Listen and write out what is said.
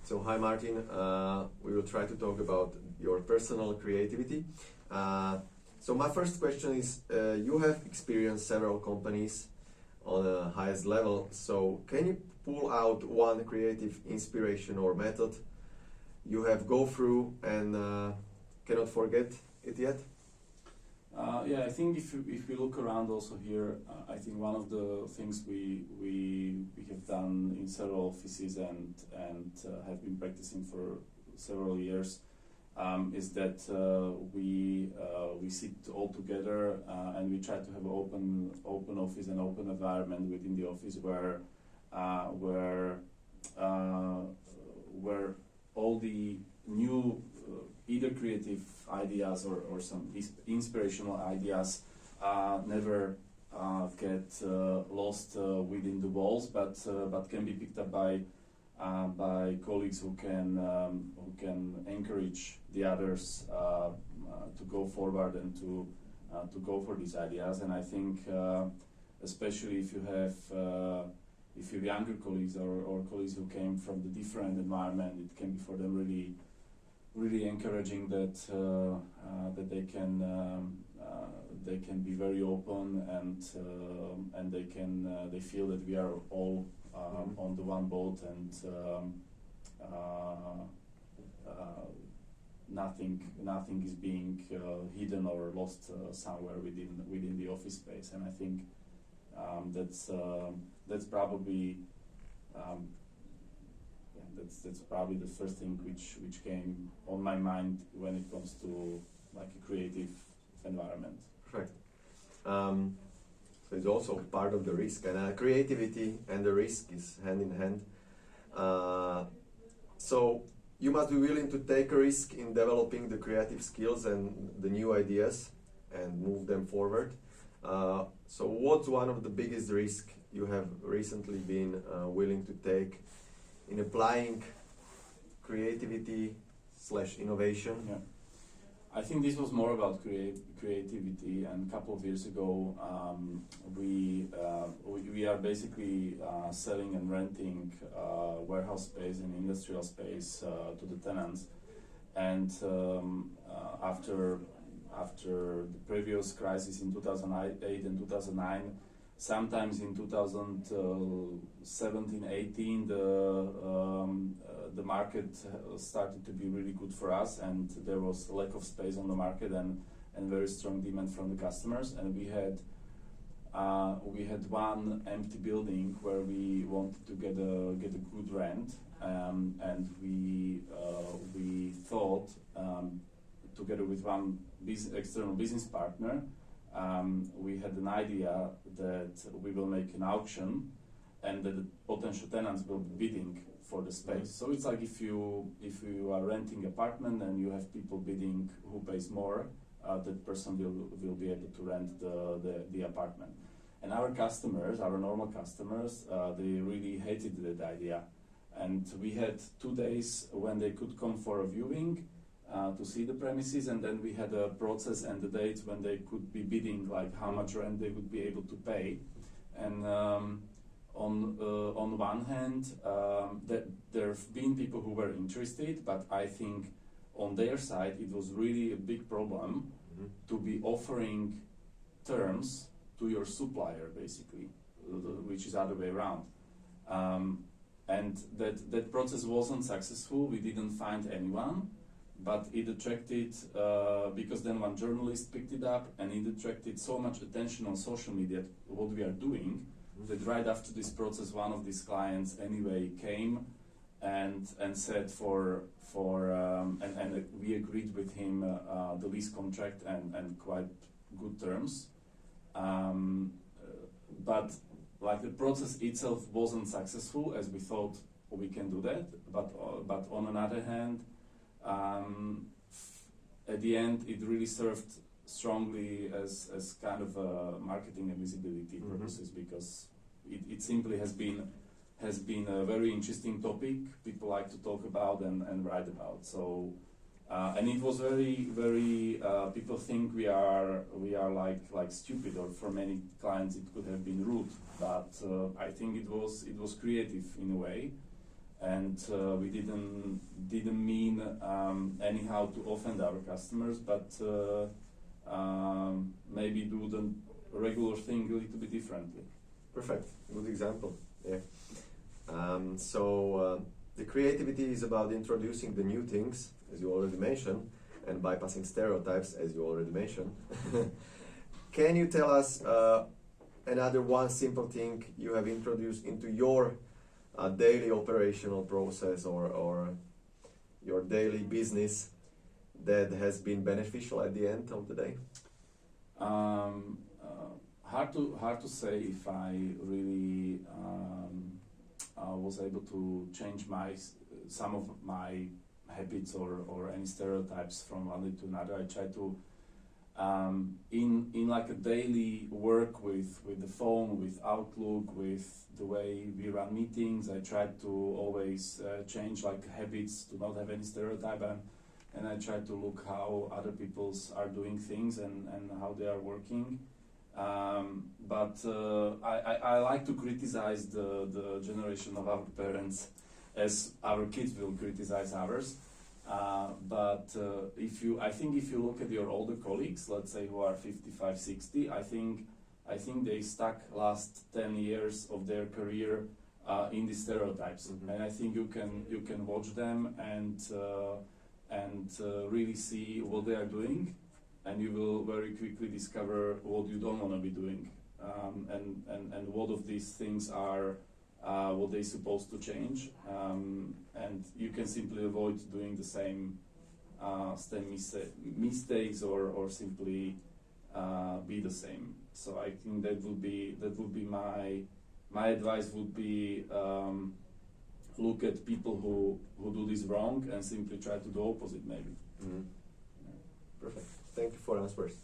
So hi Martin, we will try to talk about your personal creativity. So my first question is, you have experienced several companies on the highest level, so can you pull out one creative inspiration or method you have go through and cannot forget it yet? Yeah, I think if we look around also here, I think one of the things we have done in several offices and have been practicing for several years is that we sit all together and we try to have an open office and open environment within the office where all the new either creative ideas or some inspirational ideas never get lost within the walls, but can be picked up by colleagues who can encourage the others to go forward and to go for these ideas. And I think especially if you have younger colleagues or colleagues who came from the different environment, it can be for them really encouraging that they can be very open and they feel that we are all on the one boat and nothing is being hidden or lost somewhere within the office space. And I think that's probably that's probably the first thing which came on my mind when it comes to like a creative environment. Perfect. So it's also part of the risk, and creativity and the risk is hand in hand. So you must be willing to take a risk in developing the creative skills and the new ideas and move them forward. So what's one of the biggest risks you have recently been willing to take in applying creativity / innovation? Yeah. I think this was more about creativity, and a couple of years ago we are basically selling and renting warehouse space and industrial space to the tenants, and after the previous crisis in 2008 and 2009, sometimes in 2017-18 the market started to be really good for us, and there was a lack of space on the market and very strong demand from the customers, and we had one empty building where we wanted to get a good rent, and we thought together with one external business partner, we had an idea that we will make an auction and that the potential tenants will be bidding for the space. So it's like if you are renting apartment and you have people bidding who pays more, that person will be able to rent the apartment. And our customers, our normal customers, they really hated that idea. And we had 2 days when they could come for a viewing to see the premises, and then we had a process and the dates when they could be bidding, like how much rent they would be able to pay. And on one hand, there have been people who were interested, but I think on their side it was really a big problem to be offering terms to your supplier, basically, which is other way around. And that process wasn't successful. We didn't find anyone. But it attracted, because then one journalist picked it up, and it attracted so much attention on social media, what we are doing, that right after this process, one of these clients anyway came and said and we agreed with him the lease contract and quite good terms. But like the process itself wasn't successful as we thought we can do that. But on another hand, at the end, it really served strongly as kind of a marketing and visibility purposes, because it simply has been a very interesting topic people like to talk about and write about. So and it was very people think we are like stupid, or for many clients it could have been rude, but I think it was creative in a way. and we didn't mean anyhow to offend our customers, but maybe do the regular thing a little bit differently. Perfect. Good example. Yeah. The creativity is about introducing the new things, as you already mentioned, and bypassing stereotypes, as you already mentioned. Can you tell us another one simple thing you have introduced into your daily operational process or your daily business that has been beneficial at the end of the day? Hard to say if I really was able to change some of my habits or any stereotypes from one day to another. I try to in like a daily work with the phone, with Outlook, with the way we run meetings. I try to always change like habits to not have any stereotype, and I try to look how other people's are doing things and how they are working. But I like to criticize the generation of our parents, as our kids will criticize ours. But I think if you look at your older colleagues, let's say who are 55, 60, I think they stuck last 10 years of their career in the stereotypes, Mm-hmm. and I think you can watch them and really see what they are doing, and you will very quickly discover what you don't want to be doing, and what of these things are what they're supposed to change, and you can simply avoid doing the same mistakes or simply be the same. So I think that would be my advice would be look at people who do this wrong and simply try to do opposite maybe. Mm-hmm. Perfect. Thank you for answers.